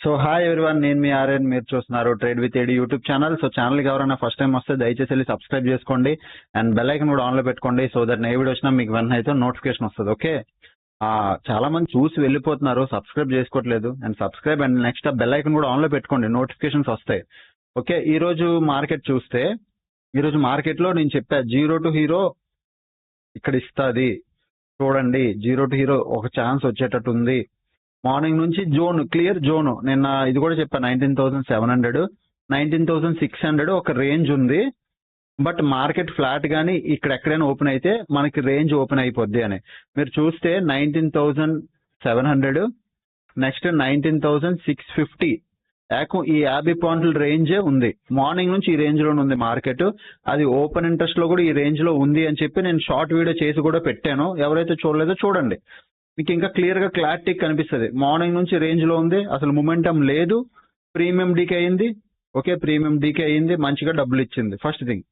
So hi everyone, నేను మీ ఆర్యన్. మీరు చూస్తున్నారు trade with AD YouTube channel. So ఛానల్కి ఎవరైనా ఫస్ట్ టైం వస్తే దయచేసి వెళ్ళి సబ్స్క్రైబ్ చేసుకోండి అండ్ బెల్ ఐకన్ కూడా ఆన్లో పెట్టుకోండి. సో దట్ ఏ వీడియో వచ్చినా మీకు వెంటనే అయితే నోటిఫికేషన్ వస్తుంది. ఓకే, చాలా మంది చూసి వెళ్ళిపోతున్నారు, సబ్స్క్రైబ్ చేసుకోవట్లేదు. And subscribe and next bell icon కూడా ఆన్లో పెట్టుకోండి, నోటిఫికేషన్స్ వస్తాయి. ఓకే, ఈ రోజు మార్కెట్ చూస్తే, ఈ రోజు మార్కెట్లో నేను చెప్పా జీరో టు హీరో ఇక్కడ ఇస్తుంది చూడండి, జీరో టు హీరో ఒక ఛాన్స్ వచ్చేటట్టు ఉంది. మార్నింగ్ నుంచి జోన్, క్లియర్ జోన్. నిన్న ఇది కూడా చెప్పాను, 19,700 19,600 ఒక రేంజ్ ఉంది. బట్ మార్కెట్ ఫ్లాట్ కానీ ఇక్కడ ఎక్కడైనా ఓపెన్ అయితే మనకి రేంజ్ ఓపెన్ అయిపోద్ది అని. మీరు చూస్తే 19,700 నెక్స్ట్ 19,650 ఈ 50 పాయింట్ల రేంజే ఉంది. మార్నింగ్ నుంచి ఈ రేంజ్ లో ఉంది మార్కెట్. అది ఓపెన్ ఇంట్రెస్ట్ లో కూడా ఈ రేంజ్ లో ఉంది అని చెప్పి నేను షార్ట్ వీడియో చేసి కూడా పెట్టాను. ఎవరైతే చూడలేదో చూడండి, మీకు ఇంకా క్లియర్ గా క్లారిటీ కనిపిస్తుంది. మార్నింగ్ నుంచి రేంజ్ లో ఉంది, అసలు మొమెంటం లేదు, ప్రీమియం డీకే అయింది. ఓకే, ప్రీమియం డీకే అయింది, మంచిగా డబ్బులు ఇచ్చింది. First thing.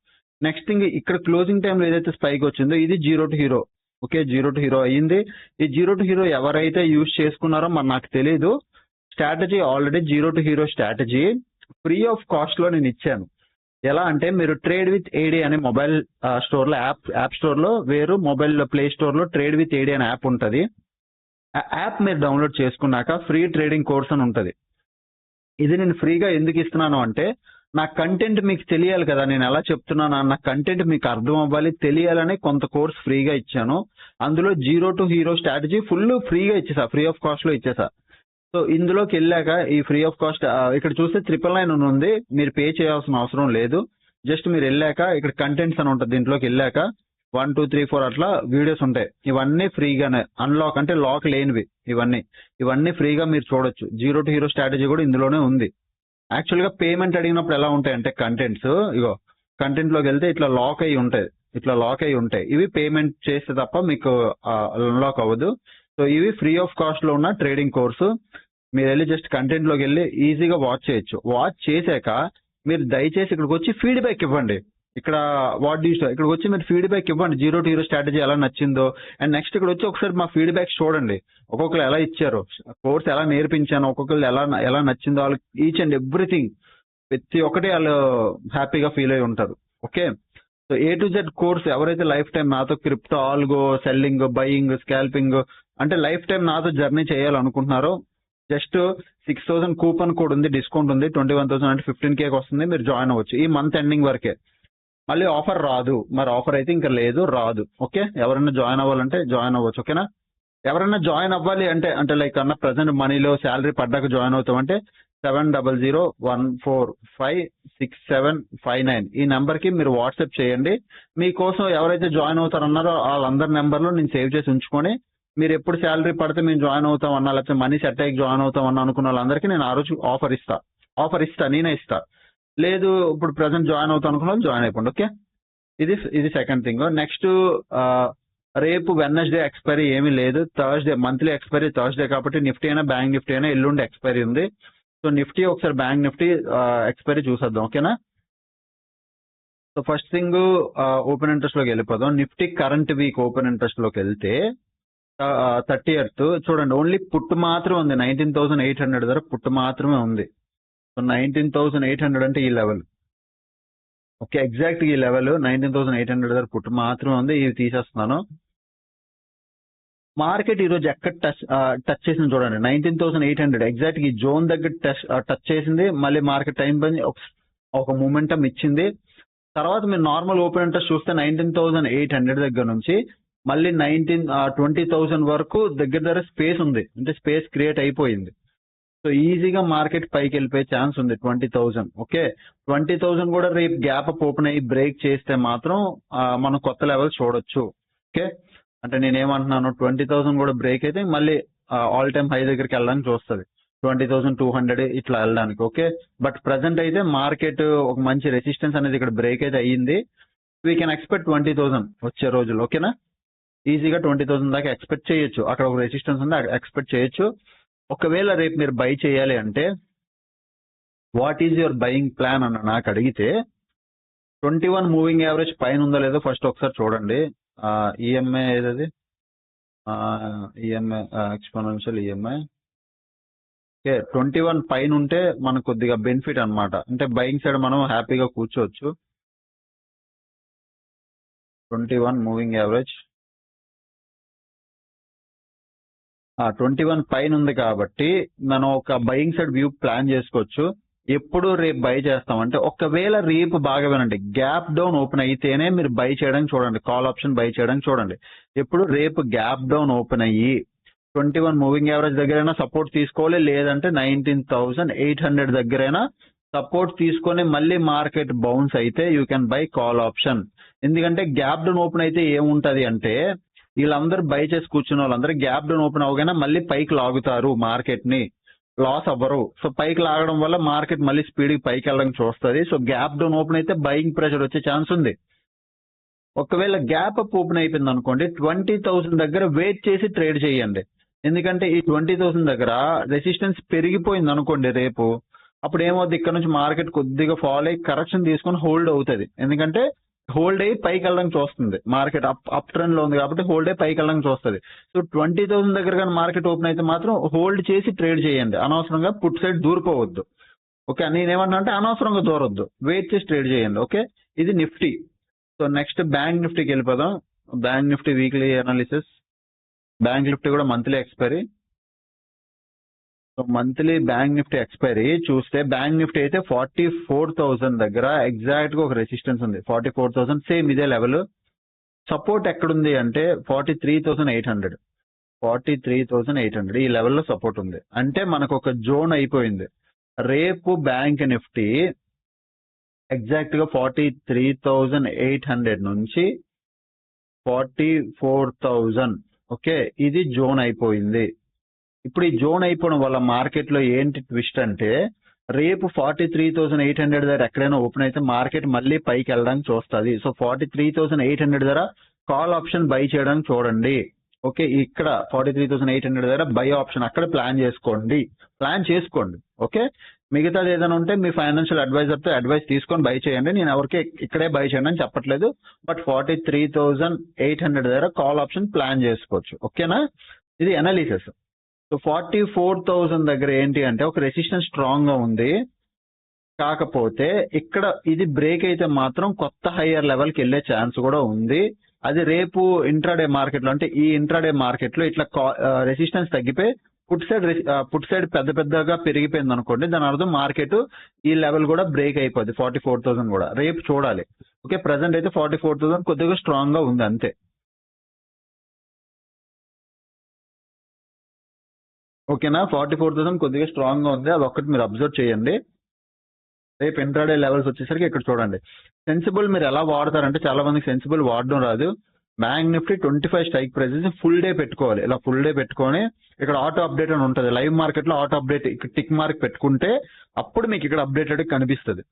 నెక్స్ట్ థింగ్, ఇక్కడ క్లోజింగ్ టైంలో ఏదైతే స్పైక్ వచ్చిందో ఇది zero to hero. Okay, zero to hero అయ్యింది. ఈ జీరో టు హీరో ఎవరైతే యూజ్ చేసుకున్నారో మరి నాకు తెలియదు. Strategy already zero to hero strategy free of cost లో నేను ఇచ్చాను. ఎలా అంటే, మీరు ట్రేడ్ విత్ ఏడి అనే మొబైల్ స్టోర్ లో, యాప్ స్టోర్ లో వేరు, మొబైల్ ప్లే స్టోర్ లో ట్రేడ్ విత్ ఏడి అనే యాప్ ఉంటుంది. ఆ యాప్ మీరు డౌన్లోడ్ చేసుకున్నాక ఫ్రీ ట్రేడింగ్ కోర్స్ అని ఉంటుంది. ఇది నేను ఫ్రీగా ఎందుకు ఇస్తున్నాను అంటే, నా కంటెంట్ మీకు తెలియాలి కదా, నేను ఎలా చెప్తున్నాను నా కంటెంట్ మీకు అర్థం అవ్వాలి, తెలియాలని కొంత కోర్స్ ఫ్రీగా ఇచ్చాను. అందులో zero to hero strategy full ఫ్రీగా ఇచ్చేసా, ఫ్రీ ఆఫ్ కాస్ట్ లో ఇచ్చేసా. సో ఇందులోకి వెళ్ళాక ఈ ఫ్రీ ఆఫ్ కాస్ట్ ఇక్కడ చూస్తే 999 ఉంది, మీరు పే చేయాల్సిన అవసరం లేదు. జస్ట్ మీరు వెళ్ళాక ఇక్కడ కంటెంట్స్ అని ఉంటుంది, దీంట్లోకి వెళ్ళాక 1 2 3 4 అట్లా వీడియోస్ ఉంటాయి. ఇవన్నీ ఫ్రీగానే, అన్లాక్ అంటే లాక్ లేనివి ఇవన్నీ ఫ్రీగా మీరు చూడొచ్చు. జీరో టు హీరో స్ట్రాటజీ కూడా ఇందులోనే ఉంది. యాక్చువల్ గా పేమెంట్ అడిగినప్పుడు ఎలా ఉంటాయంటే కంటెంట్స్, ఇగో కంటెంట్ లోకి వెళ్తే ఇట్లా లాక్ అయి ఉంటాయి. ఇవి పేమెంట్ చేస్తే తప్ప మీకు అన్లాక్ అవ్వదు. సో ఇవి ఫ్రీ ఆఫ్ కాస్ట్ లో ఉన్న ట్రేడింగ్ కోర్సు. మీరు వెళ్ళి జస్ట్ కంటెంట్ లోకి వెళ్ళి ఈజీగా వాచ్ చేయొచ్చు. వాచ్ చేశాక మీరు దయచేసి ఇక్కడికి వచ్చి ఫీడ్బ్యాక్ ఇవ్వండి. ఇక్కడ ఇక్కడికి వచ్చి మీరు ఫీడ్బ్యాక్ ఇవ్వండి, జీరో టు హీరో స్ట్రాటజీ ఎలా నచ్చిందో. అండ్ నెక్స్ట్ ఇక్కడ వచ్చి ఒకసారి మా ఫీడ్బ్యాక్ చూడండి, ఒక్కొక్కరు ఎలా ఇచ్చారు, కోర్స్ ఎలా నేర్పించాను, ఒక్కొక్కరు ఎలా నచ్చిందో, వాళ్ళకి ఈచ్ అండ్ ఎవ్రీథింగ్ ప్రతి ఒక్కటి వాళ్ళు హ్యాపీగా ఫీల్ అయి ఉంటారు. Okay, so A to Z course ఎవరైతే లైఫ్ టైం నాతో crypto, algo, selling, buying, scalping అంటే లైఫ్ టైం నాతో జర్నీ చేయాలనుకుంటున్నారో, జస్ట్ 6,000 కూపన్ కోడ్ ఉంది, డిస్కౌంట్ ఉంది, 21,000 అంటే 15K వస్తుంది. మీరు జాయిన్ అవ్వచ్చు ఈ మంత్ ఎండింగ్ వరకే. మళ్ళీ ఆఫర్ రాదు, మరి ఆఫర్ అయితే ఇంకా లేదు, రాదు. ఓకే, ఎవరైనా జాయిన్ అవ్వాలంటే జాయిన్ అవ్వచ్చు. ఓకేనా, ఎవరైనా జాయిన్ అవ్వాలి అంటే లైక్ అన్న ప్రజెంట్ మనీలో శాలరీ పడ్డాక జాయిన్ అవుతామంటే 7001456759 ఈ నెంబర్ కి మీరు వాట్సాప్ చేయండి. మీకోసం ఎవరైతే జాయిన్ అవుతారన్నారో వాళ్ళందరి నెంబర్లు నేను సేవ్ చేసి ఉంచుకొని, మీరు ఎప్పుడు శాలరీ పడితే మేము జాయిన్ అవుతాం అన్నా, లేకపోతే మనీ సెట్ అయ్యి జాయిన్ అవుతాం అన్నా అనుకున్న వాళ్ళందరికీ నేను ఆ రోజు ఆఫర్ ఇస్తా, నేనే ఇస్తా. లేదు ఇప్పుడు ప్రజెంట్ జాయిన్ అవుతాం అనుకున్న వాళ్ళు జాయిన్ అయిపోండి. ఓకే, ఇది సెకండ్ థింగ్. నెక్స్ట్, రేపు వెడ్నెస్డే ఎక్స్పైరీ ఏమీ లేదు, థర్స్డే మంత్లీ ఎక్స్పైరీ థర్స్డే కాబట్టి నిఫ్టీ అయినా బ్యాంక్ నిఫ్టీ అయినా ఎల్లుండి ఎక్స్పైరీ ఉంది. సో నిఫ్టీ ఒకసారి బ్యాంక్ నిఫ్టీ ఎక్స్పైరీ చూసేద్దాం. ఓకేనా, so first thing open interest లోకి వెళ్ళిపోదాం. Nifty current week open interest లోకి వెళ్తే 30th చూడండి, ఓన్లీ పుట్టు మాత్రమే ఉంది. 19,800 ధర పుట్టు మాత్రమే ఉంది. సో 19,800 అంటే ఈ లెవెల్. ఓకే, ఎగ్జాక్ట్ ఈ లెవెల్ 19,800 ధర పుట్టు మాత్రమే ఉంది. ఇది తీసేస్తున్నాను. మార్కెట్ ఈ రోజు ఎక్కడ టచ్ చేసింది చూడండి, 19,800 ఎగ్జాక్ట్ ఈ జోన్ దగ్గర టచ్ చేసింది. మళ్ళీ మార్కెట్ టైం పని ఒక మూమెంటం ఇచ్చింది. తర్వాత మీరు నార్మల్ ఓపెన్ ఇంట్రెస్ట్ చూస్తే 19,800 దగ్గర నుంచి మళ్ళీ 20,000 వరకు దగ్గర స్పేస్ ఉంది, అంటే స్పేస్ క్రియేట్ అయిపోయింది. సో ఈజీగా మార్కెట్ పైకి వెళ్ళిపోయే ఛాన్స్ ఉంది 20,000. ఓకే, 20,000 కూడా రేపు గ్యాప్ అప్ ఓపెన్ అయ్యి బ్రేక్ చేస్తే మాత్రం మనం కొత్త లెవెల్స్ చూడొచ్చు. ఓకే, అంటే నేనేమంటున్నాను, 20,000 కూడా బ్రేక్ అయితే మళ్ళీ ఆల్ టైమ్ హై దగ్గరికి వెళ్ళడానికి చూస్తుంది, 20,200 ఇట్లా వెళ్ళడానికి. ఓకే, బట్ ప్రజెంట్ అయితే మార్కెట్ ఒక మంచి రెసిస్టెన్స్ అనేది ఇక్కడ బ్రేక్ అయితే అయ్యింది. వీ కెన్ ఎక్స్పెక్ట్ 20,000 వచ్చే రోజులు. ఓకేనా, ఈజీగా 20,000 దాకా ఎక్స్పెక్ట్ చేయొచ్చు. అక్కడ ఒక రెసిస్టెన్స్ ఉంది, ఎక్స్పెక్ట్ చేయొచ్చు. ఒకవేళ రేపు మీరు బై చేయాలి అంటే what is your buying plan అన్న నాకు అడిగితే, 21 మూవింగ్ యావరేజ్ పైన ఉందో లేదో ఫస్ట్ ఒకసారి చూడండి. ఈఎంఐ ఏదది, ఈఎంఐ ఎక్స్పోనెన్షియల్ ఈఎంఐ ఓకే 21 పైన ఉంటే మనకు కొద్దిగా బెనిఫిట్ అన్నమాట. అంటే బయింగ్ సైడ్ మనం హ్యాపీగా కూర్చోవచ్చు. 21 మూవింగ్ యావరేజ్ 21 పైన ఉంది కాబట్టి మనం ఒక బయింగ్ సైడ్ వ్యూ ప్లాన్ చేసుకోవచ్చు. ఎప్పుడు రేపు బై చేస్తాం అంటే ఒకవేళ రేపు బాగా వినండి, గ్యాప్ డౌన్ ఓపెన్ అయితేనే మీరు బై చేయడానికి చూడండి, కాల్ ఆప్షన్ బై చేయడానికి చూడండి. ఎప్పుడు రేపు గ్యాప్ డౌన్ ఓపెన్ అయ్యి 21 మూవింగ్ యావరేజ్ దగ్గరైనా సపోర్ట్ తీసుకోవాలి, లేదంటే 19,800 దగ్గరైనా సపోర్ట్ తీసుకొని మళ్ళీ మార్కెట్ బౌన్స్ అయితే you can buy call option. ఎందుకంటే గ్యాప్ డౌన్ ఓపెన్ అయితే ఏముంటది అంటే వీళ్ళందరూ బై చేసి కూర్చున్న వాళ్ళందరూ గ్యాప్ డౌన్ ఓపెన్ అవగానే మళ్ళీ పైకి లాగుతారు, మార్కెట్ ని లాస్ అవ్వరు. సో పైకి లాగడం వల్ల మార్కెట్ మళ్ళీ స్పీడ్ పైకి వెళ్ళడానికి చూస్తుంది. సో గ్యాప్ డౌన్ ఓపెన్ అయితే బయింగ్ ప్రెషర్ వచ్చే ఛాన్స్ ఉంది. ఒకవేళ గ్యాప్ అప్ ఓపెన్ అయిపోయింది అనుకోండి 20,000 దగ్గర వెయిట్ చేసి ట్రేడ్ చేయండి. ఎందుకంటే ఈ 20,000 దగ్గర రెసిస్టెన్స్ పెరిగిపోయింది అనుకోండి రేపు, అప్పుడు ఏమవుతుంది, ఇక్కడ నుంచి మార్కెట్ కొద్దిగా ఫాల్ అయ్యి కరెక్షన్ తీసుకొని హోల్డ్ అవుతుంది. ఎందుకంటే హోల్డ్ అయ్యి పైకి వెళ్ళడానికి చూస్తుంది, మార్కెట్ అప్ ట్రెండ్ లో ఉంది కాబట్టి హోల్డ్ అయ్యి పైకి వెళ్ళడానికి చూస్తుంది. సో 20,000 దగ్గర కానీ మార్కెట్ ఓపెన్ అయితే మాత్రం హోల్డ్ చేసి ట్రేడ్ చేయండి, అనవసరంగా పుట్ సైడ్ దూరిపోవద్దు. ఓకే, నేనేమన్నా అంటే అనవసరంగా దూరొద్దు, వెయిట్ చేసి ట్రేడ్ చేయండి. ఓకే, ఇది నిఫ్టీ. సో నెక్స్ట్ బ్యాంక్ నిఫ్టీకి వెళ్ళిపోదాం. Bank Nifty weekly analysis. Bank Nifty కూడా monthly expiry. So monthly bank Nifty expiry చూస్తే బ్యాంక్ నిఫ్టీ అయితే 44,000 దగ్గర ఎగ్జాక్ట్ గా ఒక రెసిస్టెన్స్ ఉంది. 44,000 సేమ్ ఇదే లెవెల్. సపోర్ట్ ఎక్కడుంది అంటే 43,800. 43,800 ఈ లెవెల్లో సపోర్ట్ ఉంది. అంటే మనకు ఒక జోన్ అయిపోయింది. రేపు బ్యాంక్ నిఫ్టీ ఎగ్జాక్ట్ గా 43,800 నుంచి 44,000. ఓకే, ఇది జోన్ అయిపోయింది. ఇప్పుడు ఈ జోన్ అయిపోవడం వల్ల మార్కెట్ లో ఏంటి ట్విస్ట్ అంటే రేపు 43,800 దగ్గర ఎక్కడైనా ఓపెన్ అయితే మార్కెట్ మళ్ళీ పైకి వెళ్ళడానికి చూస్తుంది. సో 43,800 దగ్గర కాల్ ఆప్షన్ బై చేయడానికి చూడండి. ఓకే, ఇక్కడ 43,800 దగ్గర బై ఆప్షన్ అక్కడ ప్లాన్ చేసుకోండి. ఓకే, మిగతాది ఏదైనా ఉంటే మీ ఫైనాన్షియల్ అడ్వైజర్ తో అడ్వైస్ తీసుకొని బై చేయండి. నేను ఎవరికి ఇక్కడే బై చేయండి అని చెప్పట్లేదు, బట్ 43,800 దగ్గర కాల్ ఆప్షన్ ప్లాన్ చేసుకోవచ్చు. ఓకేనా, ఇది అనాలిసిస్. సో 44,000 దగ్గర ఏంటి అంటే ఒక రెసిస్టెన్స్ స్ట్రాంగ్ గా ఉంది, కాకపోతే ఇక్కడ ఇది బ్రేక్ అయితే మాత్రం కొత్త హయ్యర్ లెవెల్ కి వెళ్లే ఛాన్స్ కూడా ఉంది. అది రేపు ఇంట్రాడే మార్కెట్ లో, అంటే ఈ ఇంట్రాడే మార్కెట్ లో ఇట్లా రెసిస్టెన్స్ తగ్గిపోయి పుట్ సైడ్ పెద్దగా పెరిగిపోయింది అనుకోండి, దాని అర్థం మార్కెట్ ఈ లెవెల్ కూడా బ్రేక్ అయిపోద్ది. 44,000 కూడా రేపు చూడాలి. ఓకే, ప్రెసెంట్ అయితే 44,000 కొద్దిగా స్ట్రాంగ్ గా ఉంది అంతే. ఓకేనా, 44,000 కొద్దిగా స్ట్రాంగ్ గా ఉంది, అది ఒక్కటి మీరు అబ్జర్వ్ చేయండి. రేపు ఇంట్రాడే లెవెల్స్ వచ్చేసరికి ఇక్కడ చూడండి. సెన్సిబుల్ మీరు ఎలా వాడతారంటే చాలా మందికి సెన్సిబుల్ వాడడం రాదు. Bank Nifty 25 strike prices full day పెట్టుకోవాలి. ఇలా ఫుల్ డే పెట్టుకొని ఇక్కడ ఆటో అప్డేట్ అని ఉంటుంది, లైవ్ మార్కెట్ లో ఆటో అప్డేట్ ఇక్కడ టిక్ మార్క్ పెట్టుకుంటే అప్పుడు మీకు ఇక్కడ అప్డేటెడ్ కనిపిస్తుంది.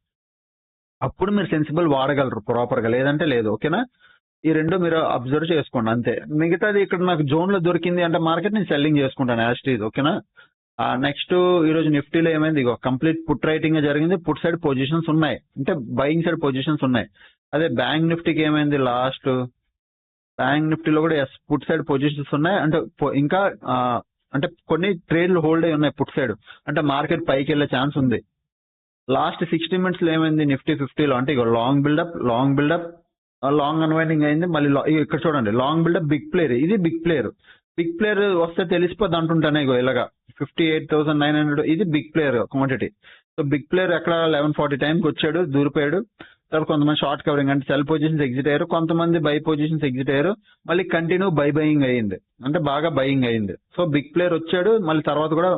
అప్పుడు మీరు సెన్సిబుల్ వాడగలరు ప్రాపర్ గా, లేదంటే లేదు. ఓకేనా, ఈ రెండు మీరు అబ్జర్వ్ చేసుకోండి అంతే. మిగతాది ఇక్కడ నాకు జోన్ లో దొరికింది అంటే మార్కెట్ నేను సెల్లింగ్ చేసుకుంటాను యాజ్ ఇట్ ఈజ్. ఓకేనా, నెక్స్ట్ ఈ రోజు నిఫ్టీలో ఏమైంది, ఇగో కంప్లీట్ పుట్ రైటింగ్ జరిగింది. పుట్ సైడ్ పొజిషన్స్ ఉన్నాయి, అంటే బయింగ్ సైడ్ పొజిషన్స్ ఉన్నాయి. అదే బ్యాంక్ నిఫ్టీకి ఏమైంది, లాస్ట్ బ్యాంక్ నిఫ్టీలో కూడా పుట్ సైడ్ పొజిషన్స్ ఉన్నాయి. అంటే ఇంకా అంటే కొన్ని ట్రేడ్లు హోల్డ్ అయి ఉన్నాయి పుట్ సైడ్, అంటే మార్కెట్ పైకి వెళ్ళే ఛాన్స్ ఉంది. లాస్ట్ 60 minutes లో ఏమైంది నిఫ్టీ 50లో అంటే ఇక లాంగ్ బిల్డప్ లాంగ్ అన్వైండింగ్ అయింది. మళ్ళీ ఇక్కడ చూడండి లాంగ్ బిల్డప్ బిగ్ ప్లేయర్, ఇది బిగ్ ప్లేయర్ వస్తే తెలిసిపోద్ది అంటుంటానే. ఇగో ఇలాగా 58,900 ఇది big player quantity. So big player ఎక్కడ 11:40 టైంకి వచ్చాడు, దూరిపోయాడు. తర్వాత కొంతమంది షార్ట్ కవరింగ్ అంటే సెల్ పొజిషన్స్ ఎగ్జిట్ అయ్యారు, కొంతమంది బై పొజిషన్స్ ఎగ్జిట్ అయ్యారు. మళ్ళీ కంటిన్యూ బయింగ్ అయ్యింది, అంటే బాగా బయింగ్ అయ్యింది. సో బిగ్ ప్లేయర్ వచ్చాడు, మళ్ళీ తర్వాత కూడా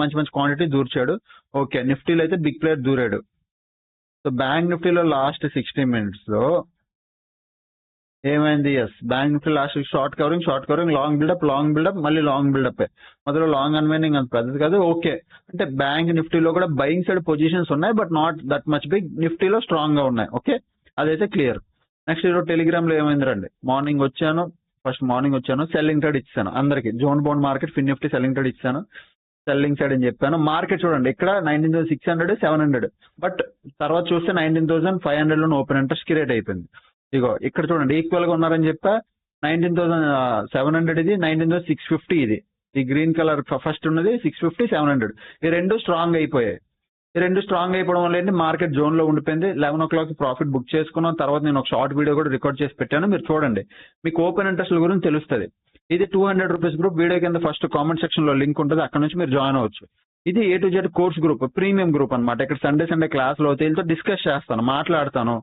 మంచి క్వాంటిటీ దూర్చాడు. ఓకే, నిఫ్టీలో అయితే బిగ్ ప్లేయర్ దూరాడు. సో బ్యాంక్ నిఫ్టీలో లాస్ట్ 60 minutes లో ఏమైంది, bank Nifty last short covering long buildup మళ్ళీ లాంగ్ బిల్డప్, మొదలు లాంగ్ అన్వైండింగ్ అంత పెద్దది కాదు. ఓకే, అంటే బ్యాంక్ నిఫ్టీలో కూడా బయింగ్ సైడ్ పొజిషన్స్ ఉన్నాయి, but not that much big. నిఫ్టీలో స్ట్రాంగ్ గా ఉన్నాయి. ఓకే, అదైతే క్లియర్. నెక్స్ట్ ఈరోజు టెలిగ్రామ్ లో ఏమైంది రండి. మార్నింగ్ వచ్చాను సెల్లింగ్ ట్రేడ్ ఇచ్చాను అందరికి. జోన్ బౌండ్ మార్కెట్ ఫిన్ నిఫ్టీ సెల్లింగ్ ట్రేడ్ ఇచ్చాను, సెల్లింగ్ సైడ్ అని చెప్పాను. మార్కెట్ చూడండి ఇక్కడ 19,600 700, బట్ తర్వాత చూస్తే 19,500 లో ఓపెన్ ఇంట్రెస్ట్ క్రియేట్ అయిపోయింది. ఇగో ఇక్కడ చూడండి ఈక్వల్ గా ఉన్నారని చెప్పా. 19,700 ఇది, 19,650 ఇది. ఈ గ్రీన్ కలర్ ఫస్ట్ ఉన్నది 650, 700. ఈ రెండు స్ట్రాంగ్ అయిపోయాయి. ఈ రెండు స్ట్రాంగ్ అయిపోవడం వల్ల ఏంటి మార్కెట్ జోన్ లో ఉండిపోయింది. 11 o'clock ప్రాఫిట్ బుక్ చేసుకున్నాం. తర్వాత నేను ఒక షార్ట్ వీడియో కూడా రికార్డ్ చేసి పెట్టాను, మీరు చూడండి, మీకు ఓపెన్ ఇంట్రెస్ట్ గురించి తెలుస్తుంది. ఇది 200 రూపీస్ గ్రూప్. వీడియో కింద ఫస్ట్ కామెంట్ సెక్షన్ లో లింక్ ఉంటుంది, అక్కడ నుంచి మీరు జాయిన్ అవ్వచ్చు. ఇది A to Z course group, premium group అనమాట. ఇక్కడ సండే క్లాస్లో వీళ్ళతో డిస్కస్ చేస్తాను, మాట్లాడతాను,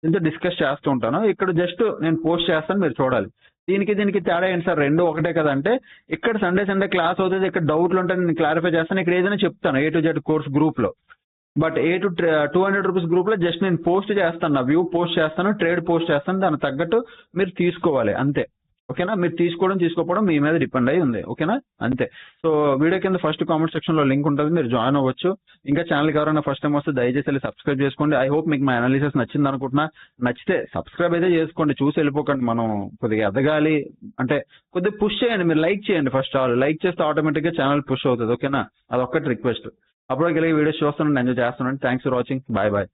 వీళ్ళతో డిస్కస్ చేస్తూ ఉంటాను. ఇక్కడ జస్ట్ నేను పోస్ట్ చేస్తాను, మీరు చూడాలి. దీనికి తేడా ఏంటి సార్, రెండు ఒకటే కదా అంటే, ఇక్కడ సండే క్లాస్ అవుతుంది, ఇక్కడ డౌట్లు ఉంటాయి, నేను క్లారిఫై చేస్తాను, ఇక్కడ ఏదైనా చెప్తాను A to Z course group లో. బట్ 200 రూపీస్ గ్రూప్ లో జస్ట్ నేను పోస్ట్ చేస్తాను, నా వ్యూ పోస్ట్ చేస్తాను, ట్రేడ్ పోస్ట్ చేస్తాను, దానికి తగ్గట్టు మీరు తీసుకోవాలి అంతే. ఓకేనా, మీరు తీసుకోకపోవడం మీ మీద డిపెండ్ అయి ఉంది. ఓకేనా, అంతే. సో వీడియో కింద ఫస్ట్ కామెంట్ సెక్షన్ లో లింక్ ఉంటుంది, మీరు జాయిన్ అవ్వచ్చు. ఇంకా ఛానల్కి ఎవరైనా ఫస్ట్ టైం వస్తే దయచేసి వెళ్ళి సబ్స్క్రైబ్ చేసుకోండి. ఐ హోప్ మీకు మా అనాలిసిస్ నచ్చింది అనుకుంటున్నా. నచ్చితే సబ్స్క్రైబ్ అయితే చేసుకోండి, చూసి వెళ్ళిపోకండి. మనం కొద్దిగా ఎదగాలి అంటే కొద్దిగా పుష్ చేయండి, మీరు లైక్ చేయండి. ఫస్ట్ ఆల్ లైక్ చేస్తే ఆటోమేటిక్ గా ఛానల్ పుష్ అవుతుంది. ఓకేనా, అదొక్కటి రిక్వెస్ట్. అప్పుడు వీడియోస్ చూస్తున్నాను, ఎంజాయ్ చేస్తున్నాను. Thanks for watching. బాయ్.